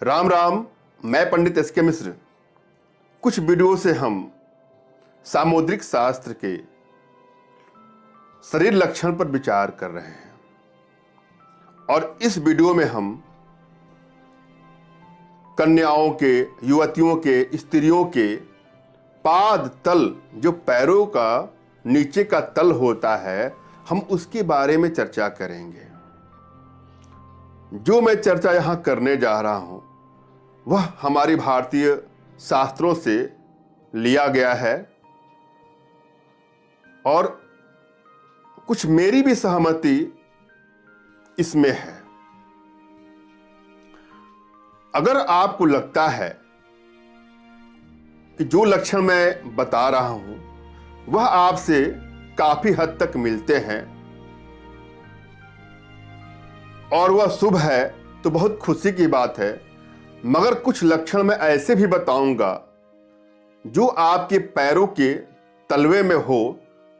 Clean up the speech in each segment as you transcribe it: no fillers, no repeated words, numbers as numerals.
राम राम। मैं पंडित एस.के. मिश्र। कुछ वीडियो से हम सामुद्रिक शास्त्र के शरीर लक्षण पर विचार कर रहे हैं और इस वीडियो में हम कन्याओं के, युवतियों के, स्त्रियों के पाद तल, जो पैरों का नीचे का तल होता है, हम उसके बारे में चर्चा करेंगे। जो मैं चर्चा यहां करने जा रहा हूं वह हमारी भारतीय शास्त्रों से लिया गया है और कुछ मेरी भी सहमति इसमें है। अगर आपको लगता है कि जो लक्षण मैं बता रहा हूं वह आपसे काफी हद तक मिलते हैं और वह शुभ है तो बहुत खुशी की बात है, मगर कुछ लक्षण मैं ऐसे भी बताऊंगा जो आपके पैरों के तलवे में हो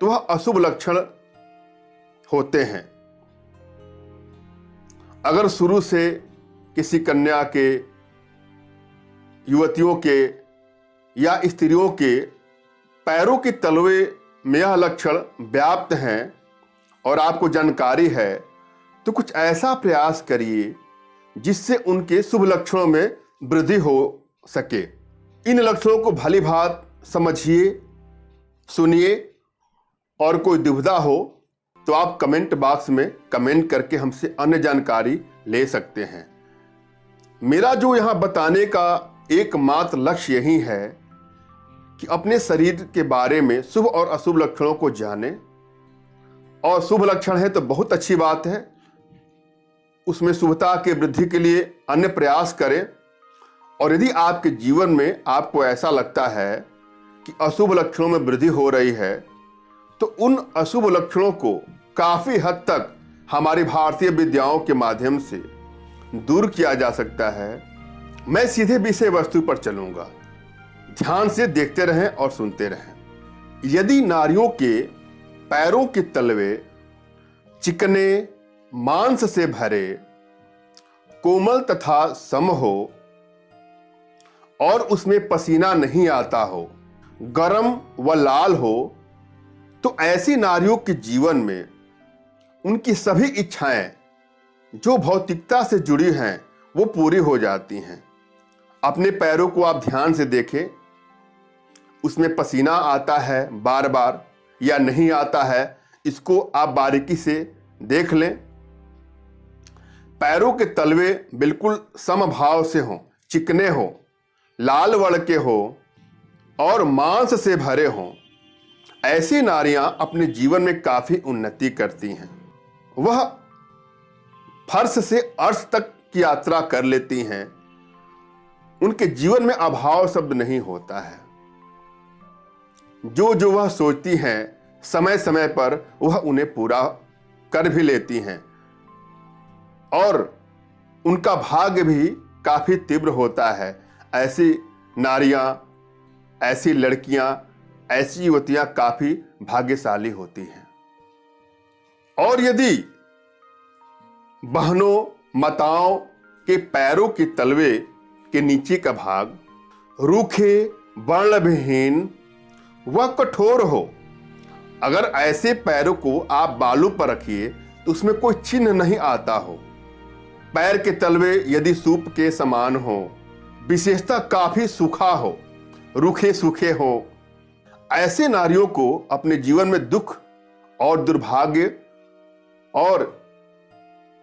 तो वह अशुभ लक्षण होते हैं। अगर शुरू से किसी कन्या के, युवतियों के या स्त्रियों के पैरों के तलवे में यह लक्षण व्याप्त हैं और आपको जानकारी है तो कुछ ऐसा प्रयास करिए जिससे उनके शुभ लक्षणों में वृद्धि हो सके। इन लक्षणों को भली भांति समझिए, सुनिए और कोई दुविधा हो तो आप कमेंट बॉक्स में कमेंट करके हमसे अन्य जानकारी ले सकते हैं। मेरा जो यहाँ बताने का एकमात्र लक्ष्य यही है कि अपने शरीर के बारे में शुभ और अशुभ लक्षणों को जानें, और शुभ लक्षण है तो बहुत अच्छी बात है, उसमें शुभता के वृद्धि के लिए अन्य प्रयास करें। और यदि आपके जीवन में आपको ऐसा लगता है कि अशुभ लक्षणों में वृद्धि हो रही है तो उन अशुभ लक्षणों को काफी हद तक हमारी भारतीय विद्याओं के माध्यम से दूर किया जा सकता है। मैं सीधे विषय वस्तु पर चलूंगा, ध्यान से देखते रहें और सुनते रहें। यदि नारियों के पैरों के तलवे चिकने, मांस से भरे, कोमल तथा सम हो और उसमें पसीना नहीं आता हो, गरम व लाल हो, तो ऐसी नारियों के जीवन में उनकी सभी इच्छाएं जो भौतिकता से जुड़ी हैं वो पूरी हो जाती हैं। अपने पैरों को आप ध्यान से देखें, उसमें पसीना आता है बार बार या नहीं आता है, इसको आप बारीकी से देख लें। पैरों के तलवे बिल्कुल समभाव से हों, चिकने हों, लाल वर्ण के हो और मांस से भरे हों, ऐसी नारियां अपने जीवन में काफी उन्नति करती हैं। वह फर्श से अर्श तक की यात्रा कर लेती हैं, उनके जीवन में अभाव शब्द नहीं होता है। जो जो वह सोचती हैं समय समय पर वह उन्हें पूरा कर भी लेती हैं और उनका भाग्य भी काफी तीव्र होता है। ऐसी नारियां, ऐसी लड़कियां, ऐसी युवतियां काफी भाग्यशाली होती हैं। और यदि बहनों, माताओं के पैरों के तलवे के नीचे का भाग रूखे, वर्णविहीन व कठोर हो, अगर ऐसे पैरों को आप बालू पर रखिए तो उसमें कोई चिन्ह नहीं आता हो, पैर के तलवे यदि सूप के समान हो, विशेषता काफी सूखा हो, रूखे सूखे हो, ऐसे नारियों को अपने जीवन में दुख और दुर्भाग्य और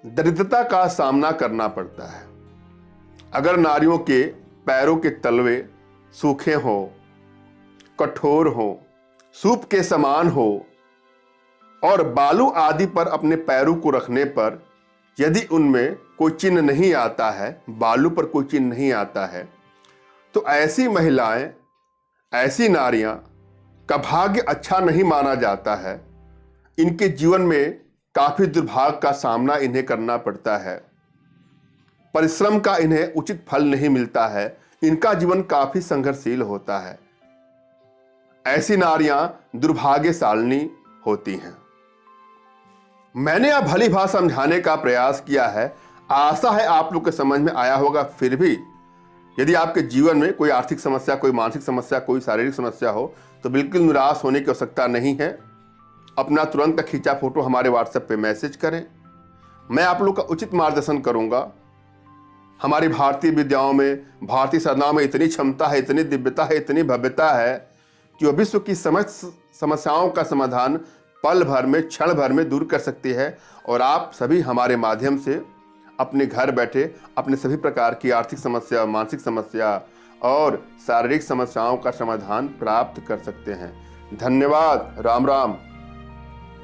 दरिद्रता का सामना करना पड़ता है। अगर नारियों के पैरों के तलवे सूखे हो, कठोर हो, सूप के समान हो और बालू आदि पर अपने पैरों को रखने पर यदि उनमें कोई चिन्ह नहीं आता है, बालू पर कोई चिन्ह नहीं आता है, तो ऐसी महिलाएं, ऐसी नारियां का भाग्य अच्छा नहीं माना जाता है। इनके जीवन में काफी दुर्भाग्य का सामना इन्हें करना पड़ता है, परिश्रम का इन्हें उचित फल नहीं मिलता है, इनका जीवन काफी संघर्षशील होता है। ऐसी नारियां दुर्भाग्यशालिनी होती हैं। मैंने अब भली भांति समझाने का प्रयास किया है, आशा है आप लोग के समझ में आया होगा। फिर भी यदि आपके जीवन में कोई आर्थिक समस्या, कोई मानसिक समस्या, कोई शारीरिक समस्या हो तो बिल्कुल निराश होने की आवश्यकता नहीं है। अपना तुरंत का खींचा फोटो हमारे व्हाट्सएप पे मैसेज करें, मैं आप लोग का उचित मार्गदर्शन करूंगा। हमारी भारतीय विद्याओं में, भारतीय साधनाओं में इतनी क्षमता है, इतनी दिव्यता है, इतनी भव्यता है कि वह विश्व की समस्त समस्याओं का समाधान पल भर में, क्षण भर में दूर कर सकती है। और आप सभी हमारे माध्यम से अपने घर बैठे अपने सभी प्रकार की आर्थिक समस्या, मानसिक समस्या और शारीरिक समस्याओं का समाधान प्राप्त कर सकते हैं। धन्यवाद। राम राम।